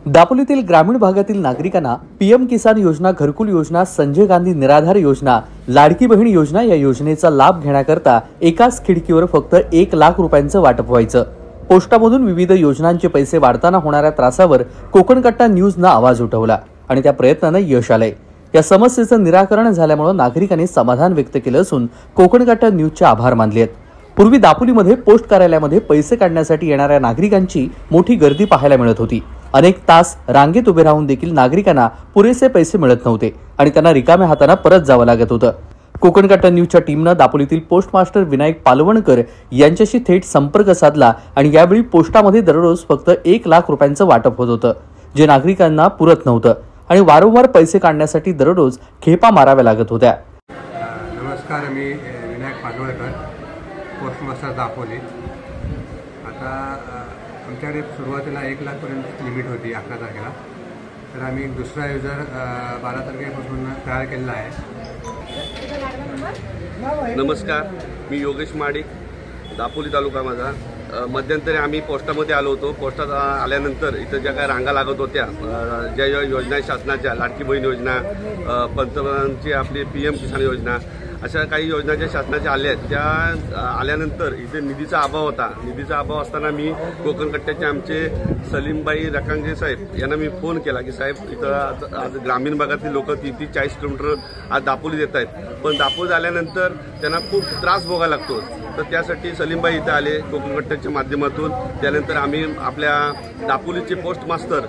दापोलीतील ग्रामीण भागातील नागरिकांना पीएम किसान योजना, घरकुल योजना, संजय गांधी निराधार योजना, लाडकी बहीण योजना या योजनेचा लाभ घेण्याकरता एकाच खिडकीवर फक्त 1 लाख रुपयांचं वाटप व्हायचं। पोस्टामधून विविध योजनांचे पैसे वाढताना होणाऱ्या त्रासावर कोकण कट्टा न्यूजनं आवाज उठवला आणि त्या प्रयत्नानं यश आलंय। या समस्येचं निराकरण झाल्यामुळे नागरिकांनी समाधान व्यक्त केलं असून कोकण कट्टा न्यूजचे आभार मानले आहेत। पूर्वी दापोलीमध्ये पोस्ट कार्यालयामध्ये पैसे काढण्यासाठी येणाऱ्या नागरिकांची मोठी गर्दी पाहायला मिळत होती। अनेक तास रांगेत उभे राहून देखील नागरिकांना पुरेसे पैसे मिळत नव्हते आणि त्यांना रिकाम्या हाताने परत जावं लागत होतं। कोकण कट्टा न्यूजच्या टीमनं दापोलीतील पोस्ट मास्टर विनायक पालवणकर यांच्याशी थेट संपर्क साधला आणि यावेळी पोस्टामध्ये दररोज फक्त 1 लाख रुपयांचं वाटप होत होतं, जे नागरिकांना पुरत नव्हतं आणि वारंवार पैसे काढण्यासाठी दररोज खेपा माराव्या लागत होत्या। नमस्कार, मी विनायक पालवणकर, पोस्ट मास्टर दापोली। आता आमच्याकडे सुरुवातीला 1 लाखपर्यंत लिमिट होती 11 तारखेला, तर आम्ही दुसरा युजर 12 तारखेपासून तयार केलेला आहे। नमस्कार, मी योगेश माडिक, दापोली तालुका माझा। मध्यंतरी आम्ही पोस्टामध्ये आलो होतो। पोस्टात आल्यानंतर इथं ज्या काही रांगा लागत होत्या, ज्या योजना शासनाच्या, लाडकी बहीण योजना, पंतप्रधानांची आपली पीएम किसान योजना, अशा काही योजना ज्या शासनाच्या आल्या आहेत, त्या आल्यानंतर इथे निधीचा अभाव होता। निधीचा अभाव असताना मी कोकण कट्ट्याचे आमचे सलीमबाई रकांगे साहेब यांना मी फोन केला की साहेब, इथं आज ग्रामीण भागातील लोक 30-40 किलोमीटर आज दापोलीत येत आहेत, पण दापोलीत आल्यानंतर त्यांना खूप त्रास भोगायला लागतो। तर त्यासाठी सलीमबाई इथं आले कोकण कट्ट्याच्या माध्यमातून। त्यानंतर आम्ही आपल्या दापोलीचे पोस्ट मास्टर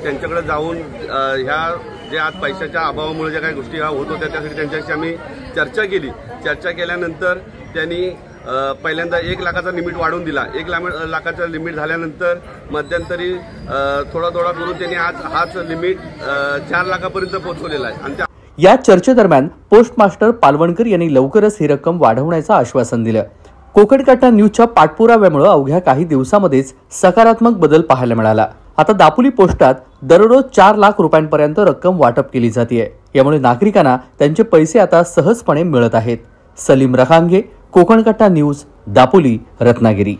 त्यांच्याकडे जाऊन ह्या ज्या आज पैशाच्या अभावामुळे ज्या काही गोष्टी होत होत्या त्यासाठी त्यांच्याशी आम्ही चर्चा केली। चर्चा केल्यानंतर त्यांनी पहिल्यांदा 1 लाखाचा लिमिट वाढवून दिला। 1 लाखाचा लिमिट झाल्यानंतर मध्यंतरी थोडा करून त्यांनी आज हाच लिमिट 4 लाखापर्यंत पोहोचवलेला आहे। आणि या चर्चेदरम्यान पोस्ट मास्टर पालवणकर यांनी लवकरच ही रक्कम वाढवण्याचं आश्वासन दिलं। कोकण कट्टा न्यूजच्या पाठपुराव्यामुळे अवघ्या काही दिवसांमध्येच सकारात्मक बदल पाहायला मिळाला। आता दापोली पोस्टात दररोज 4 लाख रुपयांपर्यंत रक्कम वाटप केली जाते। यामुळे नागरिकांना त्यांचे पैसे आता सहजपणे मिळत आहेत। सलीम रकांगे, कोकण कट्टा न्यूज, दापोली, रत्नागिरी।